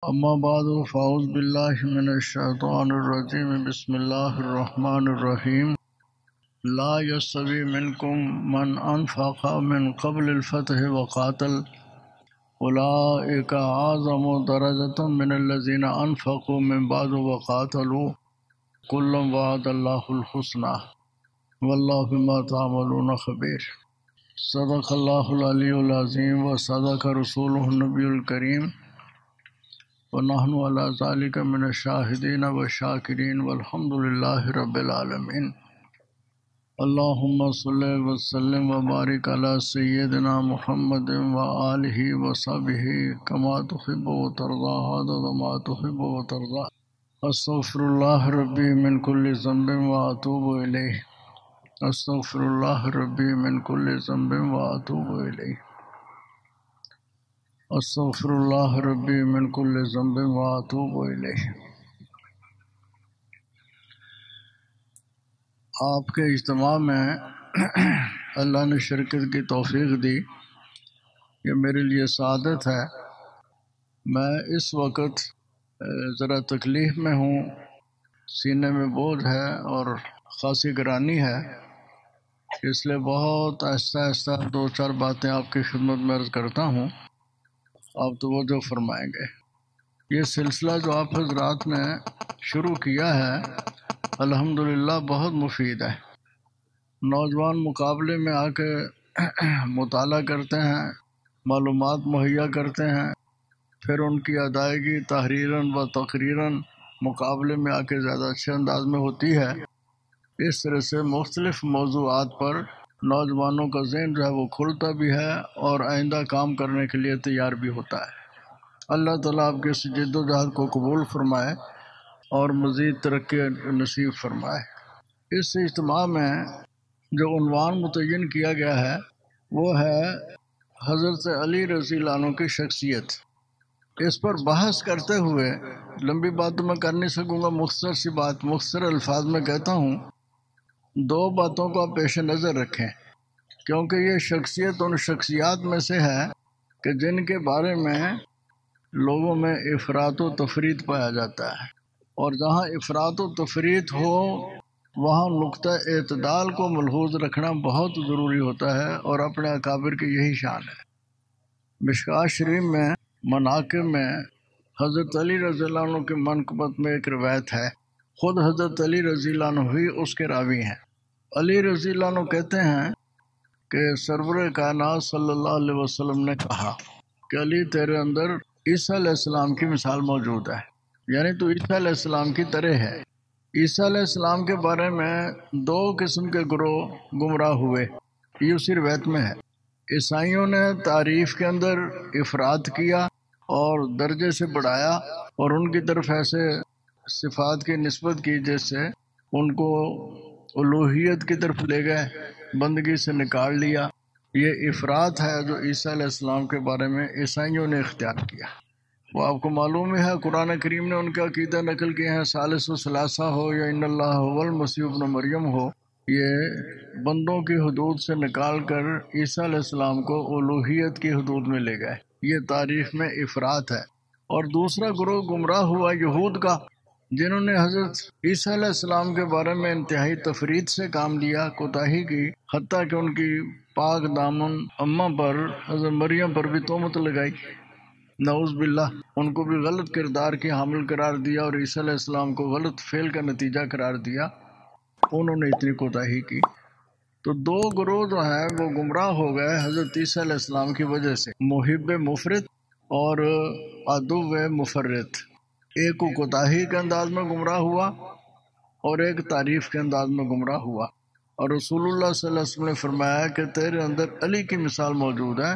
اما بعد فاعوذ باللہ من الشیطان الرجیم بسم اللہ الرحمن الرحیم لا یستوی منکم من انفق من قبل الفتح وقاتل اولئک اعظم درجۃ من الذین انفقوا من بعد وقاتلوا کلا وعد اللہ الحسنى واللہ بما تعملون خبیر۔ صدق اللہ العلی العظیم و صدق رسولہ النبی الکریم ونحن على ذلك من الشاهدين والشاكرين والحمد لله رب العالمين۔ اللهم صل وسلم وبارك على سيدنا محمد وآله وصحبه كما تحب وترضى عدد ما تحب وترضى۔ استغفر الله ربي من كل ذنب وأتوب إليه۔ استغفر الله ربي من كل ذنب وأتوب إليه۔ استغفر اللہ ربی من کل ذنب واتوب الیہ۔ آپ کے اجتماع میں اللہ نے شرکت کی توفیق دی، یہ میرے لیے سعادت ہے۔ میں اس وقت ذرا تکلیف میں ہوں، سینے میں بوجھ ہے اور خاصی گرانی ہے، اس لیے بہت آہستہ آہستہ دو چار باتیں آپ کی خدمت میں عرض کرتا ہوں، آپ توجہ فرمائیں گے۔ یہ سلسلہ جو آپ حضرات نے شروع کیا ہے الحمدللہ بہت مفید ہے۔ نوجوان مقابلے میں آ کے مطالعہ کرتے ہیں، معلومات مہیا کرتے ہیں، پھر ان کی ادائیگی تحریراً و تقریراً مقابلے میں آ کے زیادہ اچھے انداز میں ہوتی ہے۔ اس طرح سے مختلف موضوعات پر نوجوانوں کا ذہن جو ہے وہ کھلتا بھی ہے اور آئندہ کام کرنے کے لیے تیار بھی ہوتا ہے۔ اللہ تعالیٰ آپ کے اس جد و جہد کو قبول فرمائے اور مزید ترقی نصیب فرمائے۔ اس اجتماع میں جو عنوان متعین کیا گیا ہے وہ ہے حضرت علی رضی اللہ عنہ کی شخصیت۔ اس پر بحث کرتے ہوئے لمبی بات تو میں کر نہیں سکوں گا، مختصر سی بات مختصر الفاظ میں کہتا ہوں۔ دو باتوں کو آپ پیش نظر رکھیں، کیونکہ یہ شخصیت ان شخصیات میں سے ہے کہ جن کے بارے میں لوگوں میں افراط و تفریط پایا جاتا ہے، اور جہاں افراط و تفریط ہو وہاں نقطہ اعتدال کو ملحوظ رکھنا بہت ضروری ہوتا ہے، اور اپنے اکابر کی یہی شان ہے۔ مشکوٰۃ شریف میں مناقب میں حضرت علی رضی اللہ عنہ کی منقبت میں ایک روایت ہے، خود حضرت علی رضی اللہ عنہ ہی اس کے راوی ہیں۔ علی رضی اللہ عنہ کہتے ہیں کہ سرور کائنات صلی اللہ علیہ وسلم نے کہا کہ علی تیرے اندر عیسیٰ علیہ السلام کی مثال موجود ہے، یعنی تو عیسیٰ علیہ السلام کی طرح ہے۔ عیسیٰ علیہ السلام کے بارے میں دو قسم کے گروہ گمراہ ہوئے، یہ اسی روایت میں ہے۔ عیسائیوں نے تعریف کے اندر افراد کیا اور درجے سے بڑھایا، اور ان کی طرف ایسے صفات کی نسبت کی جس سے ان کو الوہیت کی طرف لے گئے، بندگی سے نکال لیا۔ یہ افراد ہے جو عیسیٰ علیہ السلام کے بارے میں عیسائیوں نے اختیار کیا۔ وہ آپ کو معلوم ہی ہے، قرآن کریم نے ان کے عقیدہ نقل کیے ہیں، ثالث و ثلاثہ ہو یا ان اللہ هو المسیح ابن مریم ہو، یہ بندوں کی حدود سے نکال کر عیسیٰ علیہ السلام کو الوہیت کی حدود میں لے گئے۔ یہ تاریخ میں افراد ہے۔ اور دوسرا گروہ گمراہ ہوا یہود کا، جنہوں نے حضرت عیسیٰ علیہ السلام کے بارے میں انتہائی تفرید سے کام لیا، کوتاہی کی، حتیٰ کہ ان کی پاک دامن اماں پر حضرت مریم پر بھی تہمت لگائی، نعوذ باللہ، ان کو بھی غلط کردار کی حامل قرار دیا اور عیسیٰ علیہ السلام کو غلط فعل کا نتیجہ قرار دیا۔ انہوں نے اتنی کوتاہی کی، تو دو گروہ جو ہیں وہ گمراہ ہو گئے حضرت عیسیٰ علیہ السلام کی وجہ سے، محب مفرط اور عدو مفرط۔ ایک کو کوتاہی کے انداز میں گمراہ ہوا اور ایک تعریف کے انداز میں گمراہ ہوا، اور رسول اللہ صلی اللہ علیہ وسلم نے فرمایا کہ تیرے اندر علی کی مثال موجود ہے۔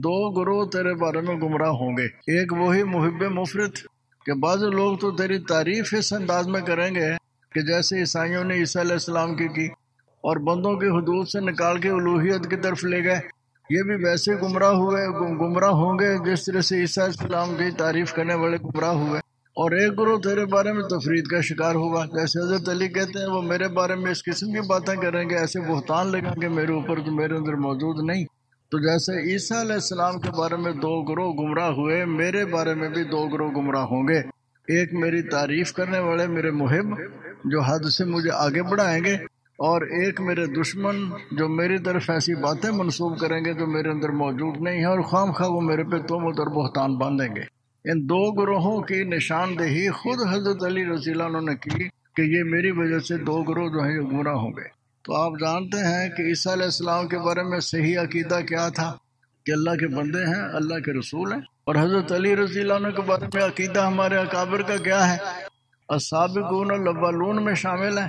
دو گروہ تیرے بارے میں گمراہ ہوں گے، ایک وہی محب مفرط کہ بعض لوگ تو تیری تعریف اس انداز میں کریں گے کہ جیسے عیسائیوں نے عیسیٰ علیہ السلام کی اور بندوں کی حدود سے نکال کے الوہیت کی طرف لے گئے، یہ بھی ویسے گمراہ ہوں گے جس طرح سے عیسیٰ علیہ السلام کی تعریف کرنے والے گمراہ ہوئے۔ اور ایک گروہ تیرے بارے میں تفرید کا شکار ہوا، جیسے حضرت علی کہتے ہیں وہ میرے بارے میں اس قسم کی باتیں کریں گے، ایسے بہتان لگیں گے میرے اوپر جو میرے اندر موجود نہیں۔ تو جیسے عیسیٰ علیہ السلام کے بارے میں 2 گروہ گمراہ ہوئے، میرے بارے میں بھی 2 گروہ گمراہ ہوں گے۔ ایک میری تعریف کرنے والے میرے محب جو حد سے مجھے آگے بڑھائیں گے، اور ایک میرے دشمن جو میری طرف ایسی باتیں منسوب کریں گے جو میرے اندر موجود نہیں ہیں، اور خواہ مخواہ وہ میرے پہ تہمت اور بہتان باندھیں گے۔ ان 2 گروہوں کی نشاندہی خود حضرت علی رضی اللہ عنہ نے کی کہ یہ میری وجہ سے 2 گروہ جو ہیں یہ گمراہ ہوں گے۔ تو آپ جانتے ہیں کہ عیسیٰ علیہ السلام کے بارے میں صحیح عقیدہ کیا تھا کہ اللہ کے بندے ہیں، اللہ کے رسول ہیں، اور حضرت علی رضی اللہ عنہ کے بارے میں عقیدہ ہمارے اکابر کا کیا ہے؟ السابقون الاولون میں شامل ہیں،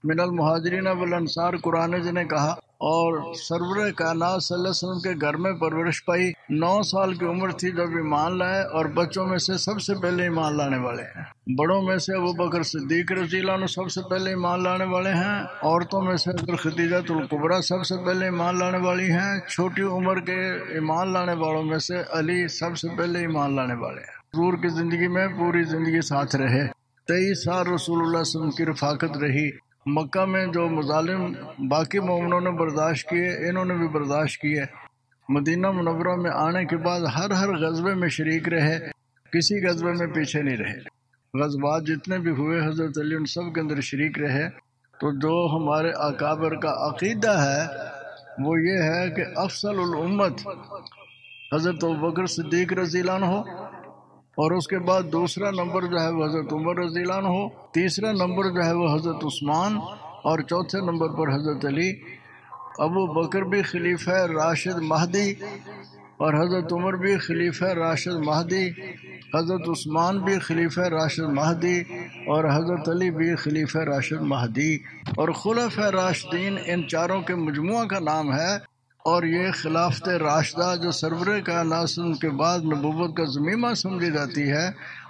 من المہاجرین والانصار، قرآن نے کہا، اور سرور کائنات صلی اللہ علیہ وسلم کے گھر میں پرورش پائی، 9 سال کی عمر تھی جب ایمان لائے، اور بچوں میں سے سب سے پہلے ایمان لانے والے ہیں۔ بڑوں میں سے ابوبکر صدیق رضی اللہ عنہ سب سے پہلے ایمان لانے والے ہیں، عورتوں میں سے حضرت خدیجہ الکبریٰ سب سے پہلے ایمان لانے والی ہیں، چھوٹی عمر کے ایمان لانے والوں میں سے علی سب سے پہلے ایمان لانے والے ہیں۔ حضور کی زندگی میں پوری زندگی ساتھ رہے، 23 سال رسول اللہ صلی اللہ علیہ وسلم کی رفاقت رہی۔ مکہ میں جو مظالم باقی مومنوں نے برداشت کیے، انہوں نے بھی برداشت کیے۔ مدینہ منورہ میں آنے کے بعد ہر غزوے میں شریک رہے، کسی غزوے میں پیچھے نہیں رہے۔ غزوات جتنے بھی ہوئے حضرت علی ان سب کے اندر شریک رہے۔ تو جو ہمارے اکابر کا عقیدہ ہے وہ یہ ہے کہ افضل الامت حضرت ابوبکر صدیق رضی اللہ عنہ، اور اس کے بعد دوسرا نمبر جو ہے وہ حضرت عمر رضی اللہ عنہ، تیسرا نمبر جو ہے وہ حضرت عثمان، اور چوتھے نمبر پر حضرت علی۔ ابو بکر بھی خلیفہ راشد مہدی، اور حضرت عمر بھی خلیفہ راشد مہدی، حضرت عثمان بھی خلیفہ راشد مہدی، اور حضرت علی بھی خلیفہ راشد مہدی۔ اور خلفۂ راشدین ان چاروں کے مجموعہ کا نام ہے، اور یہ خلافت راشدہ جو سرور کائنات کے بعد نبوت کا ضمیمہ سمجھی جاتی ہے،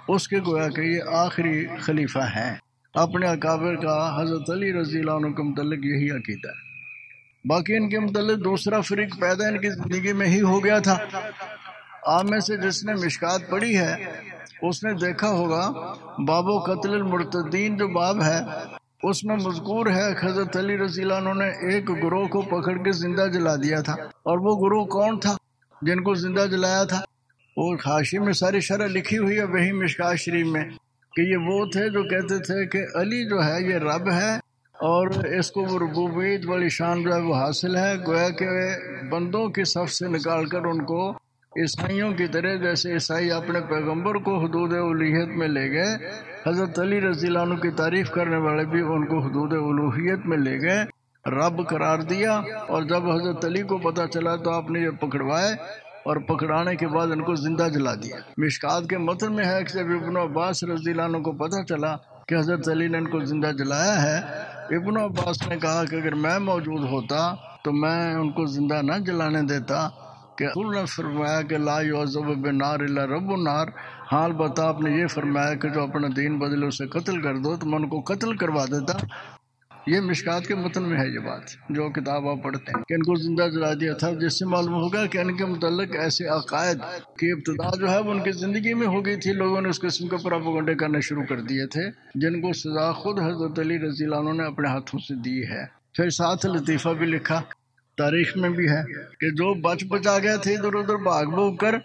اس کے گویا کہ یہ آخری خلیفہ ہیں۔ اپنے اکابر کا حضرت علی رضی اللہ عنہ کے متعلق یہی عقیدہ ہے۔ باقی ان کے متعلق دوسرا فریق پیدا ان کی زندگی میں ہی ہو گیا تھا۔ آپ میں سے جس نے مشکات پڑھی ہے اس نے دیکھا ہوگا باب و قتل المرتدین جو باب ہے اس میں مذکور ہے حضرت علی رضی اللہ عنہ نے ایک گروہ کو پکڑ کے زندہ جلا دیا تھا۔ اور وہ گروہ کون تھا جن کو زندہ جلایا تھا؟ وہ حاشی میں ساری شرح لکھی ہوئی ہے وہی مشکات شریف میں، کہ یہ وہ تھے جو کہتے تھے کہ علی جو ہے یہ رب ہے، اور اس کو وہ ربوبیت والی شان جو ہے وہ حاصل ہے۔ گویا کہ بندوں کی صف سے نکال کر ان کو عیسائیوں کی طرح، جیسے عیسائی اپنے پیغمبر کو حدود الوہیت میں لے گئے، حضرت علی رضی اللہ عنہ کی تعریف کرنے والے بھی ان کو حدود الوہیت میں لے گئے، رب قرار دیا۔ اور جب حضرت علی کو پتہ چلا تو آپ نے یہ پکڑوائے، اور پکڑانے کے بعد ان کو زندہ جلا دیا۔ مشکات کے متن میں ہے کہ جب ابن عباس رضی اللہ عنہ کو پتہ چلا کہ حضرت علی نے ان کو زندہ جلایا ہے، ابن عباس نے کہا کہ اگر میں موجود ہوتا تو میں ان کو زندہ نہ جلانے دیتا، کہ رسول نے فرمایا کہ لا یعذب بالنار الا رب النار، حال بتا آپ نے یہ فرمایا کہ جو اپنا دین بدلے اسے قتل کر دو، تو میں ان کو قتل کروا دیتا۔ یہ مشکات کے متن میں ہے یہ بات، جو کتاب آپ پڑھتے ہیں کہ ان کو زندہ جلا دیا تھا، جس سے معلوم ہوگا کہ ان کے متعلق ایسے عقائد کی ابتدا جو ہے وہ ان کی زندگی میں ہو گئی تھی۔ لوگوں نے اس قسم کے پروپیگنڈے کرنے شروع کر دیے تھے جن کو سزا خود حضرت علی رضی اللہ عنہ نے اپنے ہاتھوں سے دی ہے۔ پھر ساتھ لطیفہ بھی لکھا، تاریخ میں بھی ہے کہ جو بچ بچا گئے تھے ادھر ادھر بھاگ بھوگ کر،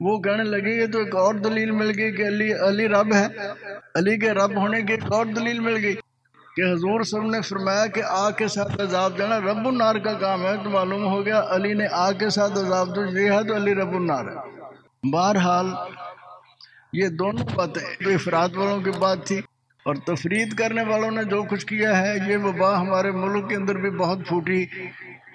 وہ کہنے لگے یہ تو ایک اور دلیل مل گئی کہ علی رب ہے، علی کے رب ہونے کی ایک اور دلیل مل گئی کہ حضور صلی اللہ علیہ وسلم نے فرمایا کہ آگ کے ساتھ عذاب دینا رب النار کا کام ہے، تو معلوم ہو گیا علی نے آگ کے ساتھ عذاب دیا ہے تو علی رب النار ہے۔ بہرحال یہ دونوں باتیں جو افراد والوں کی بات تھی، اور تفرید کرنے والوں نے جو کچھ کیا ہے، یہ وبا ہمارے ملک کے اندر بھی بہت پھوٹی۔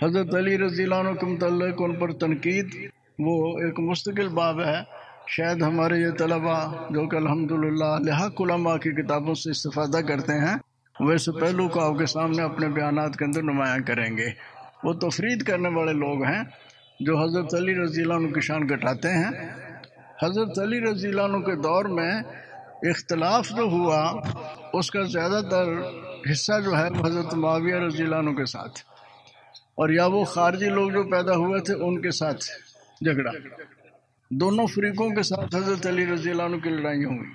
حضرت علی رضی اللہ عنہ کے متعلق ان پر تنقید وہ ایک مستقل باب ہے، شاید ہمارے یہ طلباء جو کہ الحمدللہ لحق علماء کی کتابوں سے استفادہ کرتے ہیں وہ اس پہلو کو آپ کے سامنے اپنے بیانات کے اندر نمایاں کریں گے۔ وہ تفرید کرنے والے لوگ ہیں جو حضرت علی رضی اللہ عنہ کی شان گھٹاتے ہیں۔ حضرت علی رضی اللہ عنہ کے دور میں اختلاف جو ہوا اس کا زیادہ تر حصہ جو ہے حضرت معاویہ رضی اللہ عنہ کے ساتھ، اور یا وہ خارجی لوگ جو پیدا ہوئے تھے ان کے ساتھ جھگڑا، دونوں فریقوں کے ساتھ حضرت علی رضی اللہ عنہ کی لڑائیاں ہوئی،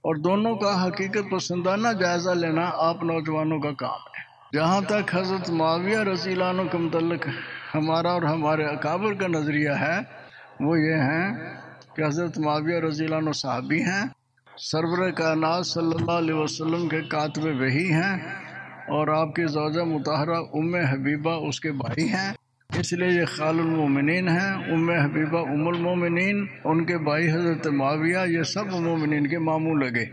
اور دونوں کا حقیقت پسندانہ جائزہ لینا آپ نوجوانوں کا کام ہے۔ جہاں تک حضرت معاویہ رضی اللہ عنہ کے متعلق ہمارا اور ہمارے اکابر کا نظریہ ہے وہ یہ ہیں کہ حضرت معاویہ رضی اللہ عنہ صحابی ہیں، سرور کائنات صلی اللہ علیہ وسلم کے کاتب وحی ہیں، اور آپ کی زوجہ مطہرہ ام حبیبہ اس کے بھائی ہیں، اس لیے یہ خال المومنین ہیں۔ ام حبیبہ ام المومنین، ان کے بھائی حضرت معاویہ، یہ سب مومنین کے ماموں لگے،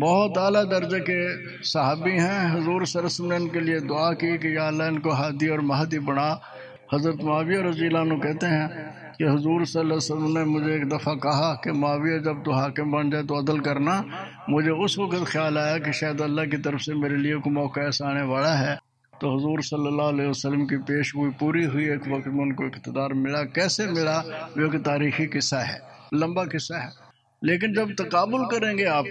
بہت اعلیٰ درجے کے صحابی ہیں۔ حضور صلی اللہ علیہ وسلم نے ان کے لیے دعا کی کہ یا اللہ ان کو ہادی اور مہدی بنا۔ حضرت معاویہ رضی اللہ عنہ کہتے ہیں کہ حضور صلی اللہ علیہ وسلم نے مجھے ایک دفعہ کہا کہ معاویہ جب تو حاکم بن جائے تو عدل کرنا۔ مجھے اس وقت خیال آیا کہ شاید اللہ کی طرف سے میرے لیے کوئی موقع ایسا آنے والا ہے، تو حضور صلی اللہ علیہ وسلم کی پیشگوئی پوری ہوئی، ایک وقت میں ان کو اقتدار ملا۔ کیسے ملا وہ ایک تاریخی قصہ ہے، لمبا قصہ ہے، لیکن جب تقابل کریں گے آپ،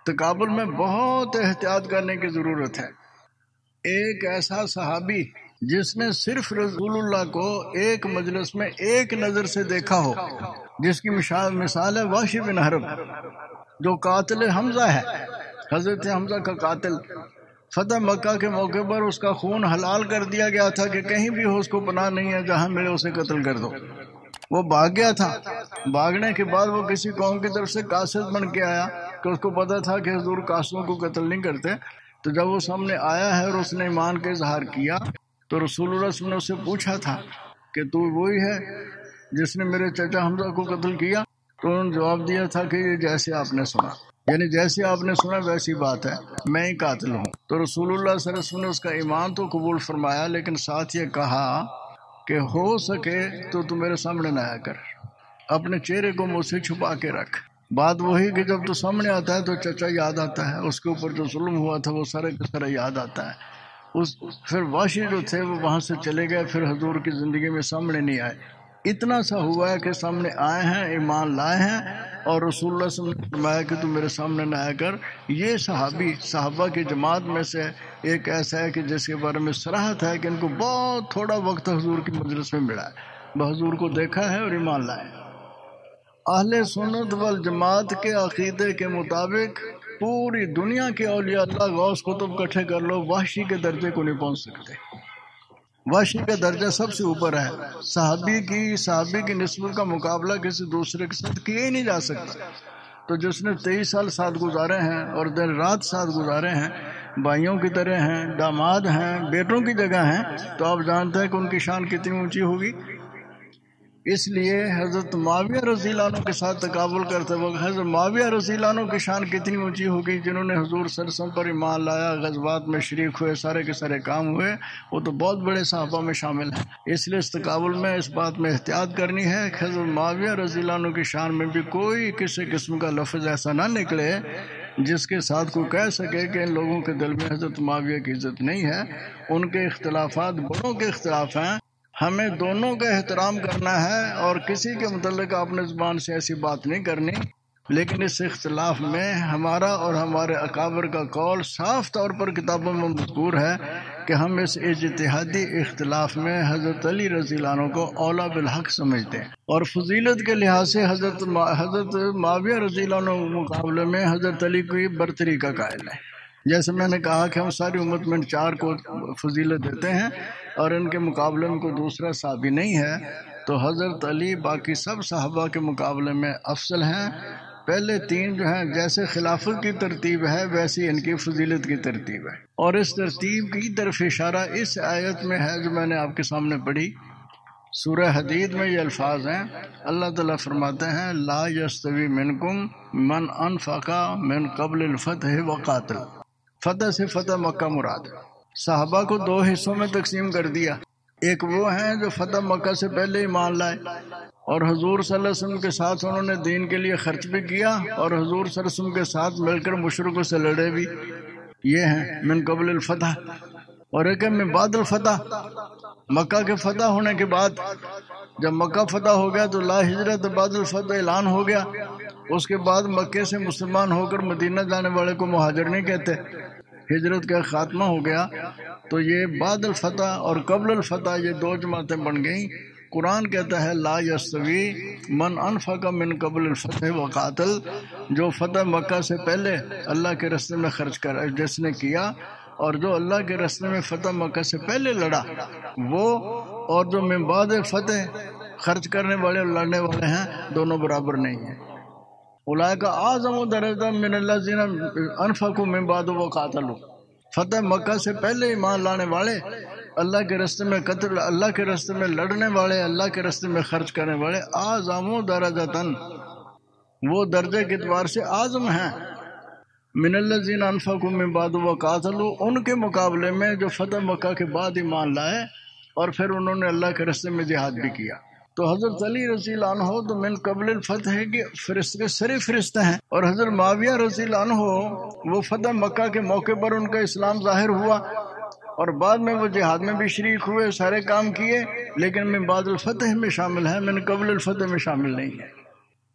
تقابل میں بہت احتیاط کرنے کی ضرورت ہے۔ ایک ایسا صحابی جس نے صرف رسول اللہ کو ایک مجلس میں ایک نظر سے دیکھا ہو، جس کی مثال ہے وحشی بن حرب، جو قاتل حمزہ ہے، حضرت حمزہ کا قاتل۔ فتح مکہ کے موقع پر اس کا خون حلال کر دیا گیا تھا کہ کہیں بھی ہو اس کو پناہ نہیں ہے، جہاں ملے اسے قتل کر دو۔ وہ بھاگ گیا تھا، بھاگنے کے بعد وہ کسی قوم کی طرف سے قاصد بن کے آیا کہ اس کو پتا تھا کہ حضور قاصدوں کو قتل نہیں کرتے۔ تو جب وہ سامنے آیا ہے اور اس نے ایمان کا اظہار کیا تو رسول اللہ صلی اللہ علیہ وسلم نے اس سے پوچھا تھا کہ تو وہی ہے جس نے میرے چچا حمزہ کو قتل کیا؟ تو انہوں نے جواب دیا تھا کہ یہ جیسے آپ نے سنا، یعنی جیسے آپ نے سنا ویسی بات ہے، میں ہی قاتل ہوں۔ تو رسول اللہ صلی اللہ علیہ وسلم نے اس کا ایمان تو قبول فرمایا، لیکن ساتھ یہ کہا کہ ہو سکے تو میرے سامنے نہ آیا کر، اپنے چہرے کو مجھ سے چھپا کے رکھ۔ بات وہی کہ جب تو سامنے آتا ہے تو چچا یاد آتا ہے، اس کے اوپر جو ظلم ہوا تھا وہ سارے کا سارا یاد آتا ہے۔ پھر واشی جو تھے وہ وہاں سے چلے گئے، پھر حضور کی زندگی میں سامنے نہیں آئے۔ اتنا سا ہوا ہے کہ سامنے آئے ہیں، ایمان لائے ہیں، اور رسول اللہ صلی اللہ علیہ وسلم نے فرمایا کہ تم میرے سامنے نہ آیا کر۔ یہ صحابی صحابہ کی جماعت میں سے ایک ایسا ہے کہ جس کے بارے میں صراحت ہے کہ ان کو بہت تھوڑا وقت حضور کی مجلس میں ملا ہے، حضور کو دیکھا ہے اور ایمان لائے۔ اہل سنت والجماعت کے عقیدے کے مطابق پوری دنیا کے اولیاء اللہ غوث قطب اکٹھے کر لو، وحشی کے درجے کو نہیں پہنچ سکتے۔ وحشی کا درجہ سب سے اوپر ہے، صحابی کی نسبت کا مقابلہ کسی دوسرے کے ساتھ کیا ہی نہیں جا سکتا۔ تو جس نے 23 سال ساتھ گزارے ہیں اور دن رات ساتھ گزارے ہیں، بھائیوں کی طرح ہیں، داماد ہیں، بیٹوں کی جگہ ہیں، تو آپ جانتے ہیں کہ ان کی شان کتنی اونچی ہوگی۔ اس لیے حضرت معاویہ رضی اللہ عنہ کے ساتھ تقابل کرتے وقت حضرت معاویہ رضی اللہ عنہ کی شان کتنی اونچی ہوگی، جنہوں نے حضور صلی اللہ علیہ وسلم پر ایمان لایا، غزوات میں شریک ہوئے، سارے کے سارے کام ہوئے، وہ تو بہت بڑے صحابہ میں شامل ہیں۔ اس لیے اس تقابل میں اس بات میں احتیاط کرنی ہے کہ حضرت معاویہ رضی اللہ عنہ کی شان میں بھی کوئی کسی قسم کا لفظ ایسا نہ نکلے جس کے ساتھ کوئی کہہ سکے کہ ان لوگوں کے دل میں حضرت معاویہ کی عزت نہیں ہے۔ ان کے اختلافات بڑوں کے اختلاف ہیں، ہمیں دونوں کا احترام کرنا ہے اور کسی کے متعلق اپنے زبان سے ایسی بات نہیں کرنی، لیکن اس اختلاف میں ہمارا اور ہمارے اکابر کا قول صاف طور پر کتابوں میں مذکور ہے کہ ہم اس اجتہادی اختلاف میں حضرت علی رضی اللہ عنہ کو اولا بالحق سمجھتے ہیں، اور فضیلت کے لحاظ سے حضرت معاویہ رضی اللہ عنہ مقابلے میں حضرت علی کی برتری کا قائل ہے۔ جیسے میں نے کہا کہ ہم ساری امت میں 4 کو فضیلت دیتے ہیں اور ان کے مقابلے میں کوئی دوسرا صحابی نہیں ہے، تو حضرت علی باقی سب صحابہ کے مقابلے میں افضل ہیں۔ پہلے 3 جو ہیں، جیسے خلافت کی ترتیب ہے ویسی ان کی فضیلت کی ترتیب ہے، اور اس ترتیب کی طرف اشارہ اس آیت میں ہے جو میں نے آپ کے سامنے پڑھی۔ سورہ حدید میں یہ الفاظ ہیں، اللہ تعالیٰ فرماتے ہیں لا یستوی منکم من انفق من قبل الفتح وقاتل۔ فتح سے فتح مکہ مراد ہے۔ صحابہ کو 2 حصوں میں تقسیم کر دیا، ایک وہ ہیں جو فتح مکہ سے پہلے ایمان لائے اور حضور صلی اللہ علیہ وسلم کے ساتھ انہوں نے دین کے لیے خرچ بھی کیا اور حضور صلی اللہ علیہ وسلم کے ساتھ مل کر مشرکوں سے لڑے بھی، یہ ہیں من قبل الفتح۔ اور ایک ہے من بعد الفتح، مکہ کے فتح ہونے کے بعد، جب مکہ فتح ہو گیا تو لا ہجرت بعد الفتح اعلان ہو گیا، اس کے بعد مکے سے مسلمان ہو کر مدینہ جانے والے کو مہاجر نہیں کہتے، ہجرت کا خاتمہ ہو گیا۔ تو یہ بعد الفتح اور قبل الفتح یہ 2 جماعتیں بن گئیں۔ قرآن کہتا ہے لا یستوی من انفق من قبل الفتح وقاتل، جو فتح مکہ سے پہلے اللہ کے راستے میں خرچ کر جس نے کیا اور جو اللہ کے راستے میں فتح مکہ سے پہلے لڑا وہ اور جو من بعد فتح خرچ کرنے والے اور لڑنے والے ہیں دونوں برابر نہیں ہیں۔ اولئک اعظم درجۃ من الذین انفقوا من بعد وقاتلوا، فتح مکہ سے پہلے ایمان لانے والے، اللہ کے راستے میں قتل، اللہ کے راستے میں لڑنے والے، اللہ کے راستے میں خرچ کرنے والے، اعظم درجۃ، وہ درجے کے اعتبار سے اعظم ہیں، من الذین انفقوا من بعد وقاتلوا، ان کے مقابلے میں جو فتح مکہ کے بعد ایمان لائے اور پھر انہوں نے اللہ کے راستے میں جہاد بھی کیا۔ تو حضرت علی رضی اللہ عنہ تو من قبل الفتح کے فرشتے سرے فرشتے ہیں، اور حضرت معاویہ رضی اللہ عنہ وہ فتح مکہ کے موقع پر ان کا اسلام ظاہر ہوا اور بعد میں وہ جہاد میں بھی شریک ہوئے، سارے کام کیے، لیکن من بعد الفتح میں شامل ہے، من قبل الفتح میں شامل نہیں ہے۔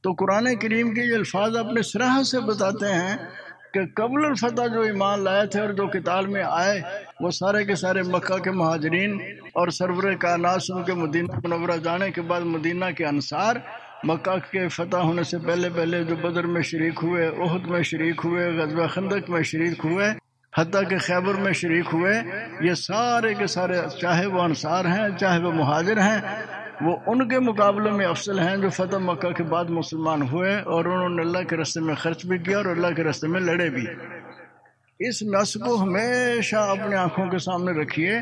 تو قرآن کریم کے یہ الفاظ اپنے صراحت سے بتاتے ہیں کہ قبل الفتح جو ایمان لائے تھے اور جو قتال میں آئے وہ سارے کے سارے مکہ کے مہاجرین، اور سرور کائنات ان کے مدینہ منورہ جانے کے بعد مدینہ کے انصار، مکہ کے فتح ہونے سے پہلے پہلے جو بدر میں شریک ہوئے، احد میں شریک ہوئے، غزوہ خندق میں شریک ہوئے، حتیٰ کہ خیبر میں شریک ہوئے، یہ سارے کے سارے چاہے وہ انصار ہیں چاہے وہ مہاجر ہیں، وہ ان کے مقابلے میں افضل ہیں جو فتح مکہ کے بعد مسلمان ہوئے اور انہوں نے اللہ کے راستے میں خرچ بھی کیا اور اللہ کے راستے میں لڑے بھی۔ اس نص کو ہمیشہ اپنے آنکھوں کے سامنے رکھیے،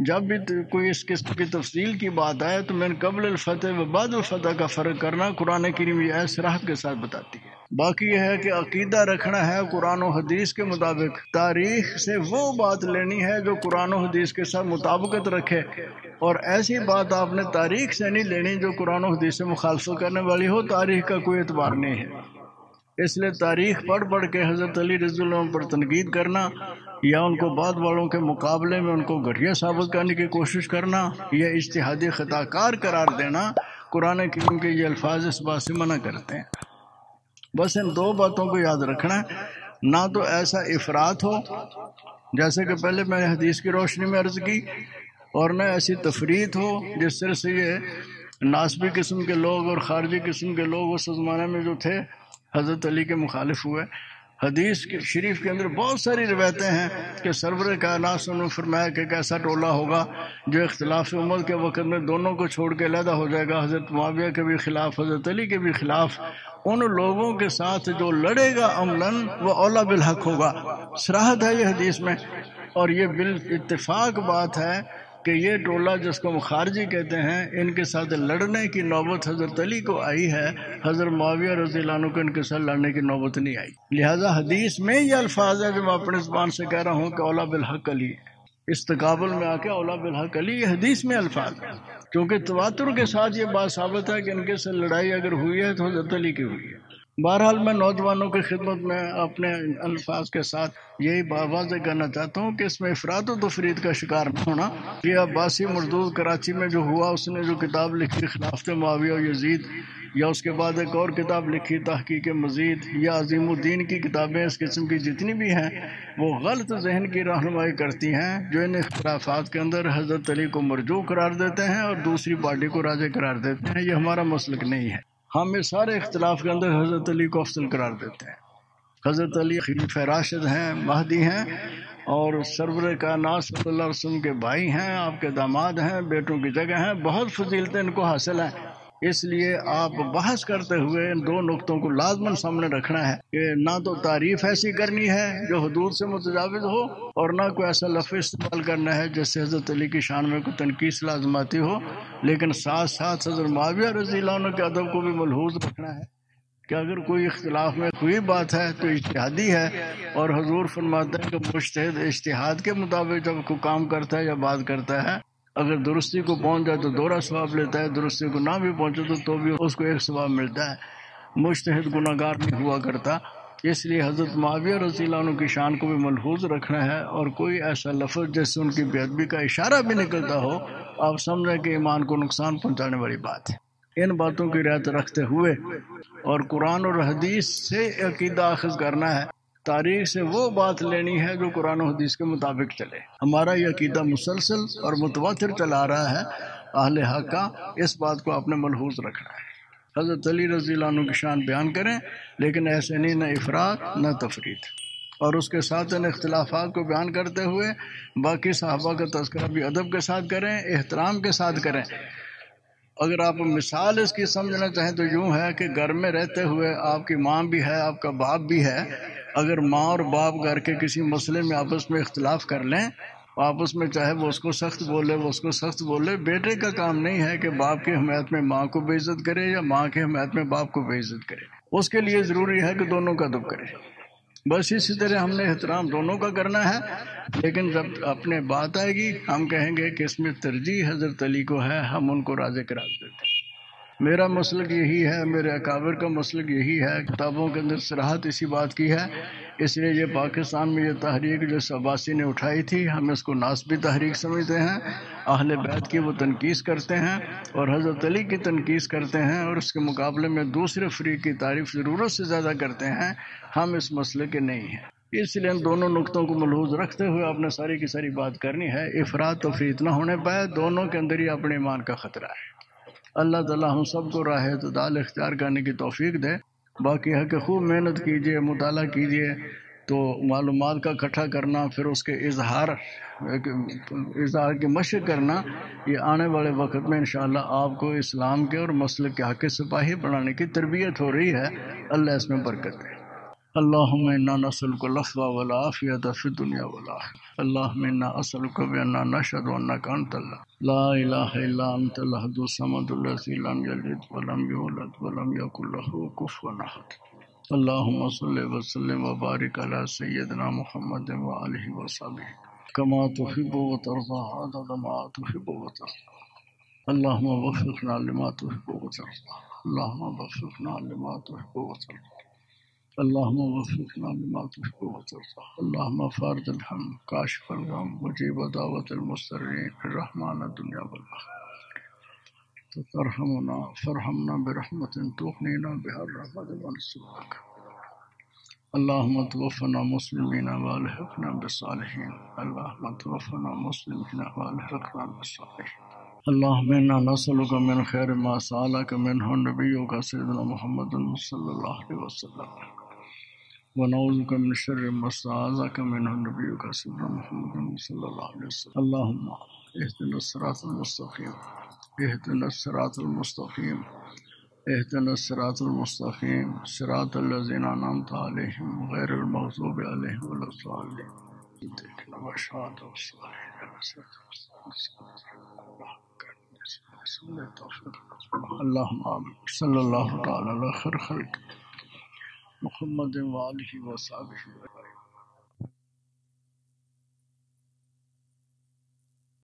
جب بھی کوئی اس قسم کی تفصیل کی بات آئے تو من قبل الفتح و بعد الفتح کا فرق کرنا قرآن کریم یہ صراحت کے ساتھ بتاتی ہے۔ باقی یہ ہے کہ عقیدہ رکھنا ہے قرآن و حدیث کے مطابق، تاریخ سے وہ بات لینی ہے جو قرآن و حدیث کے ساتھ مطابقت رکھے، اور ایسی بات آپ نے تاریخ سے نہیں لینی جو قرآن و حدیث سے مخالفت کرنے والی ہو، تاریخ کا کوئی اعتبار نہیں ہے۔ اس لیے تاریخ پڑھ پڑھ کے حضرت علی رضی اللہ عنہ پر تنقید کرنا یا ان کو بعد والوں کے مقابلے میں ان کو گھٹیا ثابت کرنے کی کوشش کرنا یا اجتہادی خطا کار قرار دینا، قرآن کریم کے یہ الفاظ اس بات سے منع کرتے ہیں۔ بس ان دو باتوں کو یاد رکھنا ہے، نہ تو ایسا افراط ہو جیسے کہ پہلے میں نے حدیث کی روشنی میں عرض کی، اور نہ ایسی تفریط ہو جس طرح سے یہ ناسبی قسم کے لوگ اور خارجی قسم کے لوگ اس زمانے میں جو تھے حضرت علی کے مخالف ہوئے۔ حدیث شریف کے اندر بہت ساری روایتیں ہیں کہ سرور کائنات نے فرمایا کہ ایک ایسا ٹولہ ہوگا جو اختلاف امت کے وقت میں دونوں کو چھوڑ کے علیحدہ ہو جائے گا، حضرت معاویہ کے بھی خلاف حضرت علی کے بھی خلاف، ان لوگوں کے ساتھ جو لڑے گا عملاً وہ اولا بالحق ہوگا۔ صراحت ہے یہ حدیث میں، اور یہ بالاتفاق بات ہے کہ یہ ٹولہ جس کو خارجی کہتے ہیں ان کے ساتھ لڑنے کی نوبت حضرت علی کو آئی ہے، حضرت معاویہ رضی اللہ عنہ کو ان کے ساتھ لڑنے کی نوبت نہیں آئی۔ لہذا حدیث میں یہ الفاظ ہے جو میں اپنے زبان سے کہہ رہا ہوں کہ اولا بالحق علی، اس تقابل میں آ کے اولا بالحق علی، یہ حدیث میں الفاظ ہیں، کیونکہ تواتر کے ساتھ یہ بات ثابت ہے کہ ان کے ساتھ لڑائی اگر ہوئی ہے تو حضرت علی کی ہوئی ہے۔ بہرحال میں نوجوانوں کی خدمت میں اپنے الفاظ کے ساتھ یہی واضح کرنا چاہتا ہوں کہ اس میں افراط و تفرید کا شکار نہ ہونا۔ یہ عباسی مردود کراچی میں جو ہوا، اس نے جو کتاب لکھی خلافت معاویہ و یزید، یا اس کے بعد ایک اور کتاب لکھی تحقیق مزید، یا عظیم الدین کی کتابیں اس قسم کی جتنی بھی ہیں وہ غلط ذہن کی رہنمائی کرتی ہیں، جو ان اختلافات کے اندر حضرت علی کو مرجو قرار دیتے ہیں اور دوسری پارٹی کو راجح قرار دیتے ہیں۔ یہ ہمارا مسلک نہیں ہے، ہم اس سارے اختلاف کے اندر حضرت علی کو افضل قرار دیتے ہیں۔ حضرت علی خلیفہ راشد ہیں، مہدی ہیں، اور سرور کائنات صلی اللہ علیہ وسلم کے بھائی ہیں، آپ کے داماد ہیں، بیٹوں کی جگہ ہیں، بہت فضیلتیں ان کو حاصل ہیں۔ اس لیے آپ بحث کرتے ہوئے ان دو نقطوں کو لازماً سامنے رکھنا ہے کہ نہ تو تعریف ایسی کرنی ہے جو حدود سے متجاوز ہو، اور نہ کوئی ایسا لفظ استعمال کرنا ہے جس سے حضرت علی کی شان میں کوئی تنقیص لازماتی ہو، لیکن ساتھ ساتھ حضرت معاویہ رضی اللہ عنہ کے ادب کو بھی ملحوظ رکھنا ہے کہ اگر کوئی اختلاف میں کوئی بات ہے تو اجتہادی ہے، اور حضور فرماتے ہیں کہ مجتہد اجتہاد کے مطابق جب کوئی کام کرتا ہے یا بات کرتا ہے، اگر درستی کو پہنچ جائے تو دوہرا ثواب لیتا ہے، درستی کو نہ بھی پہنچے تو بھی اس کو ایک ثواب ملتا ہے۔ مجتہد گناہ گار نہیں ہوا کرتا، اس لیے حضرت معاویہ رضی اللہ عنہ کی شان کو بھی ملحوظ رکھنا ہے، اور کوئی ایسا لفظ جس سے ان کی بے ادبی کا اشارہ بھی نکلتا ہو آپ سمجھیں کہ ایمان کو نقصان پہنچانے والی بات ہے۔ ان باتوں کی رعایت رکھتے ہوئے اور قرآن اور حدیث سے عقیدہ اخذ کرنا ہے، تاریخ سے وہ بات لینی ہے جو قرآن و حدیث کے مطابق چلے۔ ہمارا یہ عقیدہ مسلسل اور متواتر چلا رہا ہے اہل حق کا، اس بات کو آپ نے ملحوظ رکھنا ہے۔ حضرت علی رضی اللہ عنہ کی شان بیان کریں، لیکن ایسے نہیں، نہ افراط نہ تفرید۔ اور اس کے ساتھ ان اختلافات کو بیان کرتے ہوئے باقی صحابہ کا تذکرہ بھی ادب کے ساتھ کریں، احترام کے ساتھ کریں۔ اگر آپ مثال اس کی سمجھنا چاہیں تو یوں ہے کہ گھر میں رہتے ہوئے آپ کی ماں بھی ہے، آپ کا باپ بھی ہے، اگر ماں اور باپ گھر کے کسی مسئلے میں آپس میں اختلاف کر لیں، آپس میں چاہے وہ اس کو سخت بولے وہ اس کو سخت بولے، بیٹے کا کام نہیں ہے کہ باپ کی حمایت میں ماں کو بے عزت کرے یا ماں کی حمایت میں باپ کو بے عزت کرے، اس کے لیے ضروری ہے کہ دونوں کا ادب کرے۔ بس اسی طرح ہم نے احترام دونوں کا کرنا ہے، لیکن جب اپنے بات آئے گی ہم کہیں گے کہ اس میں ترجیح حضرت علی کو ہے، ہم ان کو راضی قرار دیتے ہیں۔ میرا مسلک یہی ہے، میرے اکابر کا مسلک یہی ہے، کتابوں کے اندر صراحت اسی بات کی ہے، اس لیے یہ پاکستان میں یہ تحریک جو عباسی نے اٹھائی تھی، ہم اس کو ناسبی تحریک سمجھتے ہیں، اہل بیت کی وہ تنقید کرتے ہیں اور حضرت علی کی تنقید کرتے ہیں، اور اس کے مقابلے میں دوسرے فریق کی تعریف ضرورت سے زیادہ کرتے ہیں، ہم اس مسئلے کے نہیں ہیں۔ اس لیے ان دونوں نقطوں کو ملحوظ رکھتے ہوئے آپ نے ساری کی ساری بات کرنی ہے، افراط تفریط نہ ہونے پائے، دونوں کے اندر ہی اپنے ایمان کا خطرہ ہے۔ اللہ تعالیٰ ہم سب کو راہ اعتدال اختیار کرنے کی توفیق دے۔ باقی ہے کہ خوب محنت کیجئے، مطالعہ کیجئے، تو معلومات کا اکٹھا کرنا، پھر اس کے اظہار کی مشق کرنا، یہ آنے والے وقت میں انشاءاللہ آپ کو اسلام کے اور مسلک کے حق سپاہی بنانے کی تربیت ہو رہی ہے۔ اللہ اس میں برکت دے۔ اللہم انا نسألک العفو والعافیۃ فی الدنیا والآخرہ۔ اللہم انا اسألک بأننا نشہد انک انت اللہ لا الہ الا انت الاحد الصمد الذی لم یلد ولم یولد ولم یکن له کفوا احد۔ اللہم صلی وسلم وبارک علی سیدنا محمد وآلہ وصحبہ کما تحب وترضى عدد ما تحب وترضى۔ اللہم وفقنا لما تحب وترضى، اللہم وفقنا لما تحب وترضى، اللہم وفقنا لما تحب وترضى، اللہم فارج الحم کاشف الغم مجیب دعوت المضطرین الرحمن الدنیا والآخرہ، ترحمنا فرحمنا برحمت تغنینا بها الرحمت ونسوک۔ اللہم توفنا مسلمین والحقنا بالصالحین، اللہم توفنا مسلمین والحقنا بالصالحین۔ اللہم انا نسألک من خیر ما سألک منہ نبیک سیدنا محمد صلی اللہ علیہ وسلم، ونعوذ من شر ما استعاذک منہ نبیک سیدنا محمد صلی اللہ علیہ وسلم۔ اللہم اهدنا الصراط المستقیم، اهدنا الصراط المستقیم، اهدنا الصراط المستقیم، صراط الذین انعمت علیہم غیر المغضوب علیہم ولا الضالین۔ دیکھنا وشہادۃ اللہم آمین صلی اللہ تعالی علی خیر خلق محمد وآلہ وصحبہ۔